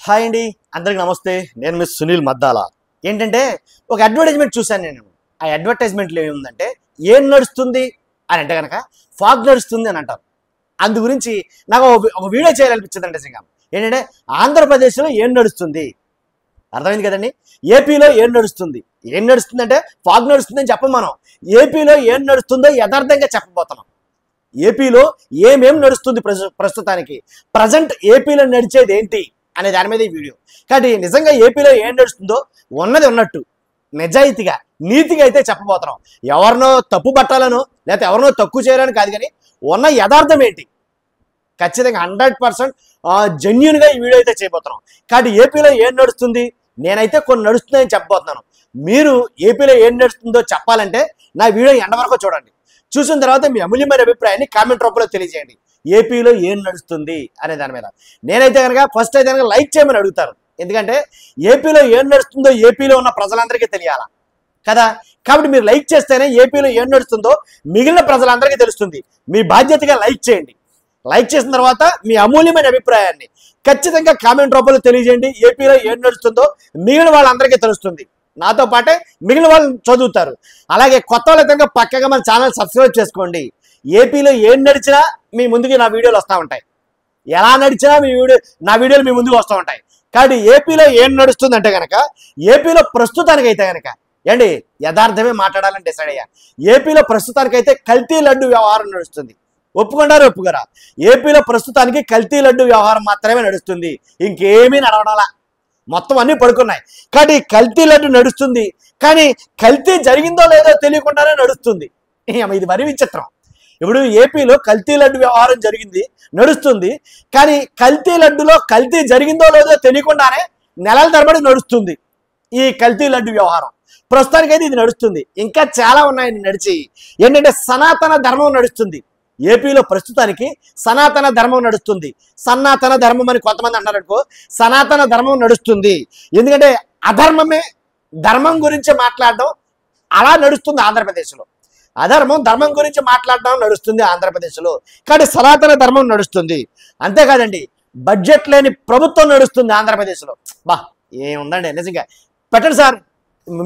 Hi అండి, అందరికి నమస్తే. నేను మిస్ సునీల్ మద్దాల. ఏంటంటే ఒక అడ్వర్టైజ్మెంట్ చూశాను నేను. ఆ అడ్వర్టైజ్మెంట్లో ఏముందంటే ఏం నడుస్తుంది అని అంటే కనుక ఫాగ్ నడుస్తుంది అని అంటారు. అందు గురించి నాకు ఒక వీడియో చేయాలనిపించింది అంటే నిజంగా. ఏంటంటే ఆంధ్రప్రదేశ్లో ఏం నడుస్తుంది అర్థమైంది కదండి. ఏపీలో ఏం నడుస్తుంది అంటే ఫాగ్ నడుస్తుంది అని చెప్పం. మనం ఏపీలో ఏం నడుస్తుందో యథార్థంగా చెప్పబోతున్నాం. ఏపీలో ఏమేం నడుస్తుంది ప్రస్తుతానికి, ప్రజెంట్ ఏపీలో నడిచేది ఏంటి అనే దాని మీద ఈ వీడియో. కాబట్టి నిజంగా ఏపీలో ఏం నడుస్తుందో ఉన్నది ఉన్నట్టు నిజాయితీగా నీతిగా అయితే చెప్పబోతున్నాం. ఎవరినో తప్పు పట్టాలనో లేకపోతే ఎవరినో తక్కువ చేయాలని కాదు, కానీ ఉన్న యథార్థం ఏంటి ఖచ్చితంగా 100% జెన్యున్గా ఈ వీడియో అయితే చేయబోతున్నాం. కాబట్టి ఏపీలో ఏం నడుస్తుంది నేనైతే కొన్ని నడుస్తుందని చెప్పబోతున్నాను. మీరు ఏపీలో ఏం నడుస్తుందో చెప్పాలంటే నా వీడియో ఎండ వరకు చూడండి. చూసిన తర్వాత మీ అమూల్యమైన అభిప్రాయాన్ని కామెంట్ రూపంలో తెలియజేయండి. ఏపీలో ఏం నడుస్తుంది అనే దాని మీద నేనైతే కనుక ఫస్ట్ అయితే కనుక లైక్ చేయమని అడుగుతాను. ఎందుకంటే ఏపీలో ఏం నడుస్తుందో ఏపీలో ఉన్న ప్రజలందరికీ తెలియాలా కదా. కాబట్టి మీరు లైక్ చేస్తేనే ఏపీలో ఏం నడుస్తుందో మిగిలిన ప్రజలందరికీ తెలుస్తుంది. మీ బాధ్యతగా లైక్ చేయండి. లైక్ చేసిన తర్వాత మీ అమూల్యమైన అభిప్రాయాన్ని ఖచ్చితంగా కామెంట్ రూపంలో తెలియజేయండి. ఏపీలో ఏం నడుస్తుందో మిగిలిన వాళ్ళందరికీ తెలుస్తుంది. నాతో పాటే మిగిలిన వాళ్ళు చదువుతారు. అలాగే కొత్త వాళ్ళైతే పక్కగా మన ఛానల్ సబ్స్క్రైబ్ చేసుకోండి. ఏపీలో ఏం నడిచినా మీ ముందుకి నా వీడియోలు వస్తూ ఉంటాయి. ఎలా నడిచినా నా వీడియోలు మీ ముందుకు వస్తూ ఉంటాయి. కాబట్టి ఏపీలో ఏం నడుస్తుందంటే కనుక ఏపీలో ప్రస్తుతానికైతే కనుక ఏంటి యథార్థమే మాట్లాడాలని డిసైడ్ అయ్యా. ఏపీలో ప్రస్తుతానికైతే కల్తీ లడ్డు వ్యవహారం నడుస్తుంది. ఒప్పుకోరా? ఏపీలో ప్రస్తుతానికి కల్తీ లడ్డు వ్యవహారం మాత్రమే నడుస్తుంది, ఇంకేమీ నడవడాలా. మొత్తం అన్నీ పడుకున్నాయి. కాబట్టి కల్తీ లడ్డు నడుస్తుంది, కానీ కల్తీ జరిగిందో లేదో తెలియకుండానే నడుస్తుంది. ఇది మరీ విచిత్రం. ఇప్పుడు ఏపీలో కల్తీ లడ్డు వ్యవహారం నడుస్తుంది, కానీ కల్తీ లడ్డులో కల్తీ జరిగిందో లేదో తెలియకుండానే నెలల తరబడి నడుస్తుంది ఈ కల్తీ లడ్డు వ్యవహారం. ప్రస్తుతానికైతే ఇది నడుస్తుంది. ఇంకా చాలా ఉన్నాయని నడిచి ఏంటంటే సనాతన ధర్మం నడుస్తుంది. ఏపీలో ప్రస్తుతానికి సనాతన ధర్మం నడుస్తుంది. సనాతన ధర్మం అని కొంతమంది అన్నారనుకో, సనాతన ధర్మం నడుస్తుంది. ఎందుకంటే అధర్మమే ధర్మం గురించి మాట్లాడడం అలా నడుస్తుంది ఆంధ్రప్రదేశ్లో. అధర్మం ధర్మం గురించి మాట్లాడడం నడుస్తుంది ఆంధ్రప్రదేశ్లో. కాబట్టి సనాతన ధర్మం నడుస్తుంది. అంతేకాదండి, బడ్జెట్ లేని ప్రభుత్వం నడుస్తుంది ఆంధ్రప్రదేశ్లో. ఏముందండి నిజంగా. పెట్టండి సార్,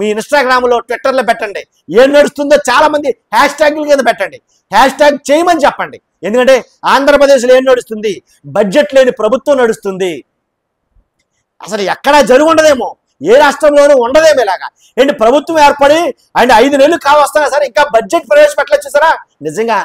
మీ ఇన్స్టాగ్రామ్లో ట్విట్టర్లో పెట్టండి. ఏం నడుస్తుందో చాలా మంది హ్యాష్ ట్యాగ్ల కింద పెట్టండి. హ్యాష్ ట్యాగ్ చేయమని చెప్పండి. ఎందుకంటే ఆంధ్రప్రదేశ్లో ఏం నడుస్తుంది, బడ్జెట్ లేని ప్రభుత్వం నడుస్తుంది. అసలు ఎక్కడా జరుగుండదేమో, ఏ రాష్ట్రంలోనూ ఉండదేమో ఇలాగా. ఏంటి ప్రభుత్వం ఏర్పడి 5 నెలలు కావస్తున్నా సరే ఇంకా బడ్జెట్ ప్రవేశపెట్టలేదు చూసారా. నిజంగా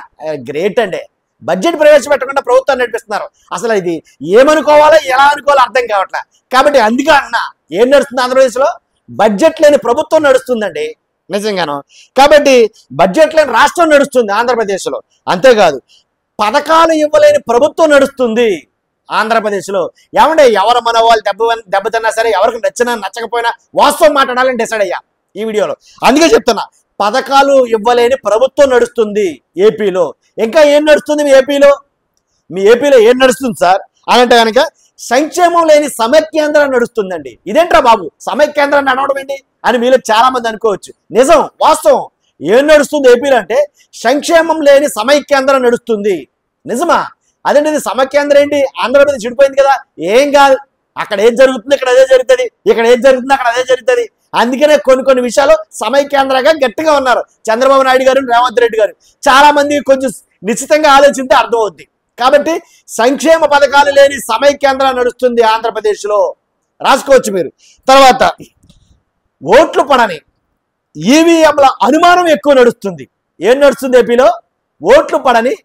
గ్రేట్ అండి. బడ్జెట్ ప్రవేశపెట్టకుండా ప్రభుత్వాన్ని నడిపిస్తున్నారు. అసలు ఇది ఏమనుకోవాలో ఎలా అనుకోవాలో అర్థం కావట్లే. కాబట్టి అందుకే అన్న ఏం నడుస్తుంది ఆంధ్రప్రదేశ్లో, బడ్జెట్ లేని ప్రభుత్వం నడుస్తుందండి నిజంగాను. కాబట్టి బడ్జెట్ లేని రాష్ట్రం నడుస్తుంది ఆంధ్రప్రదేశ్లో. అంతేకాదు పథకాలు ఇవ్వలేని ప్రభుత్వం నడుస్తుంది ఆంధ్రప్రదేశ్లో. ఏమంటే ఎవరు మన వాళ్ళు దెబ్బతిన్నా సరే, ఎవరికి నచ్చినా నచ్చకపోయినా వాస్తవం మాట్లాడాలని డిసైడ్ అయ్యా ఈ వీడియోలో. అందుకే చెప్తున్నా, పథకాలు ఇవ్వలేని ప్రభుత్వం నడుస్తుంది ఏపీలో. ఇంకా ఏం నడుస్తుంది మీ ఏపీలో ఏం నడుస్తుంది సార్ అని అంటే కనుక సంక్షేమం లేని సమైక్యాంధ్రం నడుస్తుందండి. ఇదేంట్రా బాబు సమైక్యాంధ్రం నడవడం ఏంటి అని మీలో చాలా మంది అనుకోవచ్చు. నిజం, వాస్తవం. ఏం నడుస్తుంది ఏపీలో అంటే సంక్షేమం లేని సమైక్యాంధ్రం నడుస్తుంది. నిజమా? అదేంటి ఇది సమైక్యాంధ్రం ఏంటి, ఆంధ్రప్రదేశ్ చెడిపోయింది కదా. ఏం కాదు, అక్కడ ఏం జరుగుతుంది ఇక్కడ అదే జరుగుతుంది, ఇక్కడ ఏం జరుగుతుంది అక్కడ అదే జరుగుతుంది. అందుకనే కొన్ని విషయాలు సమైక్యాంధ్రగా గట్టిగా ఉన్నారు చంద్రబాబు నాయుడు గారు, రేవంత్ రెడ్డి గారు. చాలా మంది కొంచెం నిశ్చితంగా ఆలోచిస్తే అర్థమవుద్ది. కాబట్టి సంక్షేమ పథకాలు లేని సమైక్యాంధ్ర నడుస్తుంది ఆంధ్రప్రదేశ్లో. రాసుకోవచ్చు మీరు. తర్వాత ఓట్లు పడని ఈవీఎంల అనుమానం ఎక్కువ నడుస్తుంది. ఏం నడుస్తుంది ఏపీలో, ఓట్లు పడని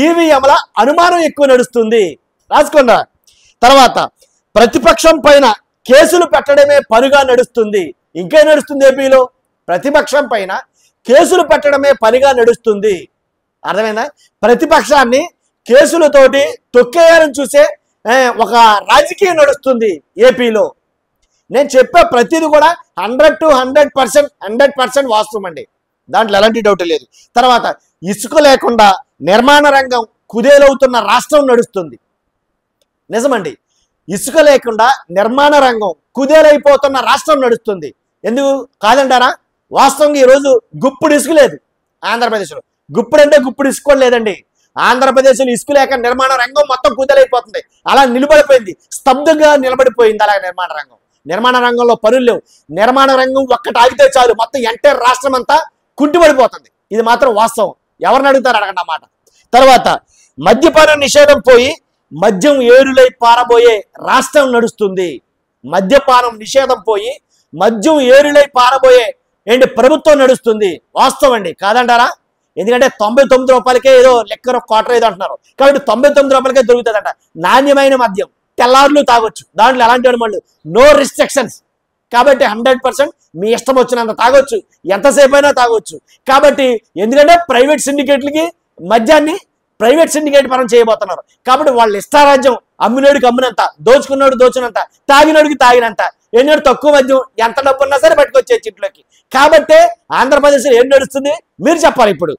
ఈవీఎంల అనుమానం ఎక్కువ నడుస్తుంది. రాసుకోండి. తర్వాత ప్రతిపక్షం పైన కేసులు పెట్టడమే పనిగా నడుస్తుంది. ఇంకే నడుస్తుంది ఏపీలో, ప్రతిపక్షం పైన కేసులు పెట్టడమే పనిగా నడుస్తుంది. అర్థమైందా? ప్రతిపక్షాన్ని కేసులతోటి తొక్కేయాలని చూసే ఒక రాజకీయం నడుస్తుంది ఏపీలో. నేను చెప్పే ప్రతిదీ కూడా 100 to 100% వాస్తవం అండి. దాంట్లో ఎలాంటి డౌట్ లేదు. తర్వాత ఇసుక లేకుండా నిర్మాణ రంగం కుదేలవుతున్న రాష్ట్రం నడుస్తుంది. నిజమండి, ఇసుక లేకుండా నిర్మాణ రంగం కుదేలైపోతున్న రాష్ట్రం నడుస్తుంది. ఎందుకు కాదంటారా? వాస్తవంగా ఈరోజు గుప్పుడు ఇసుక లేదు ఆంధ్రప్రదేశ్లో. గుప్పుడు అంటే గుప్పుడు ఇసుక లేదండి. ఆంధ్రప్రదేశ్లో ఇసుక లేక నిర్మాణ రంగం మొత్తం కుదలైపోతుంది. అలా నిలబడిపోయింది, స్తబ్దంగా నిలబడిపోయింది. అలాగే నిర్మాణ రంగంలో పనులు లేవు. నిర్మాణ రంగం ఒక్కటి ఆగితే చాలు మొత్తం ఎంటైర్ రాష్ట్రం అంతా కుంటిపడిపోతుంది. ఇది మాత్రం వాస్తవం. ఎవరిని అడుగుతారు అడగండి అన్నమాట. తర్వాత మద్యపాన నిషేధం పోయి మద్యం ఏరులై పారబోయే రాష్ట్రం నడుస్తుంది. మద్యపానం నిషేధం పోయి మద్యం ఏరులై పారబోయే ప్రభుత్వం నడుస్తుంది. వాస్తవం అండి, కాదంటారా? ఎందుకంటే 99 రూపాయలకే ఏదో లెక్కర క్వార్టర్ ఏదో అంటున్నారు. కాబట్టి 99 రూపాయలకే దొరుకుతుందంట నాణ్యమైన మద్యం. తెల్లారులు తాగొచ్చు, దాంట్లో ఎలాంటి అనుమానాలు, నో రిస్ట్రిక్షన్స్. కాబట్టి 100% మీ ఇష్టం వచ్చినంత తాగొచ్చు, ఎంతసేపు అయినా తాగొచ్చు. కాబట్టి ఎందుకంటే ప్రైవేట్ సిండికేట్లకి మద్యాన్ని ప్రైవేట్ సిండికేట్ పరం చేయబోతున్నారు. కాబట్టి వాళ్ళ ఇష్టారాజ్యం, అమ్మినోడికి అమ్మినంత, దోచుకున్నోడు దోచినంత, తాగినోడికి తాగినంత, ఎన్నోడు తక్కువ మద్యం ఎంత డబ్బు ఉన్నా సరే పట్టుకొచ్చే ఇంట్లోకి. కాబట్టి ఆంధ్రప్రదేశ్లో ఏం నడుస్తుంది మీరు చెప్పాలి ఇప్పుడు.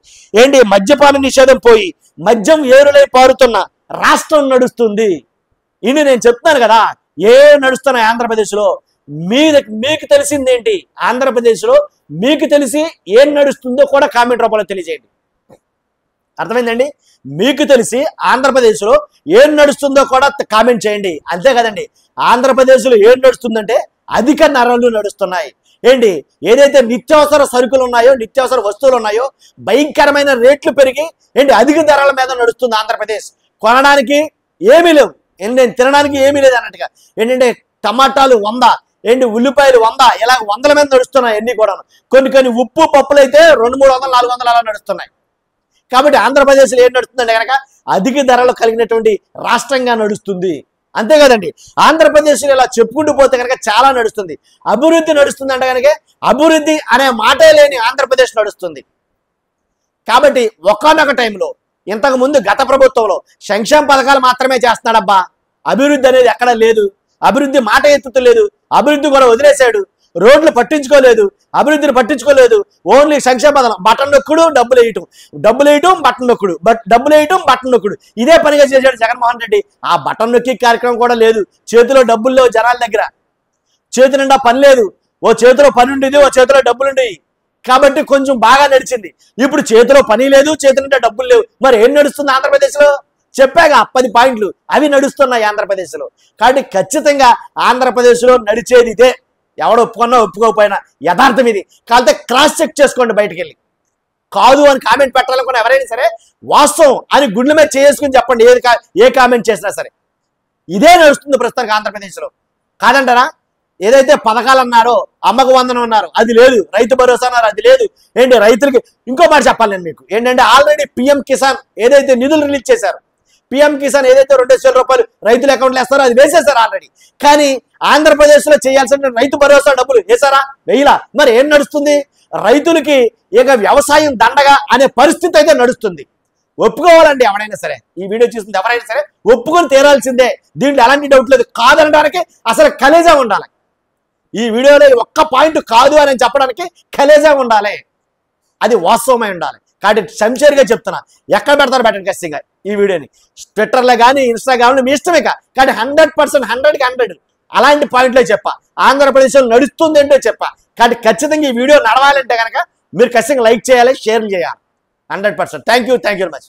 మద్యపాన నిషేధం పోయి మద్యం ఏరులై పారుతున్న రాష్ట్రం నడుస్తుంది. ఇది నేను చెప్తున్నాను కదా, నడుస్తున్నాయి ఆంధ్రప్రదేశ్లో. మీకు తెలిసిందేంటి? ఆంధ్రప్రదేశ్లో మీకు తెలిసి ఏం నడుస్తుందో కూడా కామెంట్ రూపంలో తెలియజేయండి. అర్థమైందండి? మీకు తెలిసి ఆంధ్రప్రదేశ్లో ఏం నడుస్తుందో కూడా కామెంట్ చేయండి. అంతే కదండి. ఆంధ్రప్రదేశ్లో ఏం నడుస్తుందంటే అధిక ధరలు నడుస్తున్నాయి. ఏదైతే నిత్యావసర సరుకులు ఉన్నాయో, నిత్యావసర వస్తువులు ఉన్నాయో భయంకరమైన రేట్లు పెరిగి అధిక ధరల మీద నడుస్తుంది ఆంధ్రప్రదేశ్. కొనడానికి ఏమీ లేవు, తినడానికి ఏమీ లేదు అన్నట్టుగా. టమాటాలు 100, ఉల్లిపాయలు 100, ఇలా 100ల మీద నడుస్తున్నాయి. అన్ని కూడా కొన్ని ఉప్పు పప్పులు అయితే 200, 300, 400 అలా నడుస్తున్నాయి. కాబట్టి ఆంధ్రప్రదేశ్లో ఏం నడుస్తుందంటే కనుక అధిక ధరలు కలిగినటువంటి రాష్ట్రంగా నడుస్తుంది. అంతే కదండి. ఆంధ్రప్రదేశ్లో ఇలా చెప్పుకుంటూ పోతే కనుక చాలా నడుస్తుంది. అభివృద్ధి నడుస్తుంది అంటే కనుక అభివృద్ధి అనే మాటే లేని ఆంధ్రప్రదేశ్ నడుస్తుంది. కాబట్టి ఒకానొక టైంలో ఇంతకుముందు గత ప్రభుత్వంలో సంక్షేమ పథకాలు మాత్రమే చేస్తున్నాడబ్బా, అభివృద్ధి అనేది ఎక్కడ లేదు. అభివృద్ధి మాట ఎత్తుతలేదు, అభివృద్ధి కూడా వదిలేశాడు. రోడ్లు పట్టించుకోలేదు, అభివృద్ధిని పట్టించుకోలేదు. ఓన్లీ సంక్షేమ పథకం, బటన్ నొక్కుడు, డబ్బులు వేయటం, బటన్ నొక్కుడు, డబ్బులు వేయటం, బటన్ నొక్కుడు. ఇదే పనిగా చేశాడు జగన్మోహన్ రెడ్డి. ఆ బటన్ నొక్కి కార్యక్రమం కూడా లేదు. చేతిలో డబ్బులు లేవు జనాల దగ్గర, చేతి నిండా పని లేదు. ఓ చేతిలో పని ఉండేది, ఓ చేతిలో డబ్బులు ఉండేవి. కాబట్టి కొంచెం బాగా నడిచింది. ఇప్పుడు చేతిలో పని లేదు, చేతి నిండా డబ్బులు లేవు. మరి ఏం నడుస్తుంది ఆంధ్రప్రదేశ్లో? చెప్పాగా 10 పాయింట్లు, అవి నడుస్తున్నాయి ఆంధ్రప్రదేశ్లో. కాబట్టి ఖచ్చితంగా ఆంధ్రప్రదేశ్లో నడిచేది ఇదే. ఎవడో ఒప్పుకున్నా ఒప్పుకోకపోయినా యథార్థం ఇది. కాకపోతే క్రాస్ చెక్ చేసుకోండి బయటికి వెళ్ళి. కాదు అని కామెంట్ పెట్టాలనుకున్న ఎవరైనా సరే వాస్తవం అని గుండెల మీద చేసుకుని చెప్పండి. ఏ కామెంట్ చేసినా సరే ఇదే నడుస్తుంది ప్రస్తుతానికి ఆంధ్రప్రదేశ్లో. కాదంటారా? ఏదైతే పథకాలు అన్నారో, అమ్మకు వందనం అన్నారు, అది లేదు. రైతు భరోసా అన్నారు, అది లేదు. రైతులకి ఇంకో మాట చెప్పాలి నేను మీకు. ఆల్రెడీ PM కిసాన్ ఏదైతే నిధులు రిలీజ్ చేశారు, PM కిసాన్ ఏదైతే 2,000 రూపాయలు రైతుల అకౌంట్లో వేస్తారో అది వేసేశారు ఆల్రెడీ. కానీ ఆంధ్రప్రదేశ్లో చేయాల్సిన రైతు భరోసా డబ్బులు వేసారా? వేయలా. మరి ఏం నడుస్తుంది? రైతులకి ఇక వ్యవసాయం దండగా అనే పరిస్థితి అయితే నడుస్తుంది. ఒప్పుకోవాలండి ఎవరైనా సరే, ఈ వీడియో చూస్తుంది ఎవరైనా సరే ఒప్పుకొని తీరాల్సిందే. దీంట్లో ఎలాంటి డౌట్ లేదు. కాదనడానికి అసలు కలేజా ఉండాలి. ఈ వీడియోలో ఒక్క పాయింట్ కాదు అని చెప్పడానికి కలేజా ఉండాలి, అది వాస్తవమై ఉండాలి. కాబట్టి సంశేర్గా చెప్తున్నా, ఎక్కడ పెడతారు పెట్టండి ఖచ్చితంగా ఈ వీడియోని. ట్విట్టర్లో కానీ ఇన్స్టాగ్రామ్లో మీ ఇష్టమే. కానీ 100% 100కి 100 అలాంటి పాయింట్లే చెప్పా. ఆంధ్రప్రదేశ్లో నడుస్తుంది ఏంటో చెప్పా. కాబట్టి ఖచ్చితంగా ఈ వీడియో నడవాలంటే కనుక మీరు ఖచ్చితంగా లైక్ చేయాలి, షేర్ చేయాలి. 100%. Thank you very much.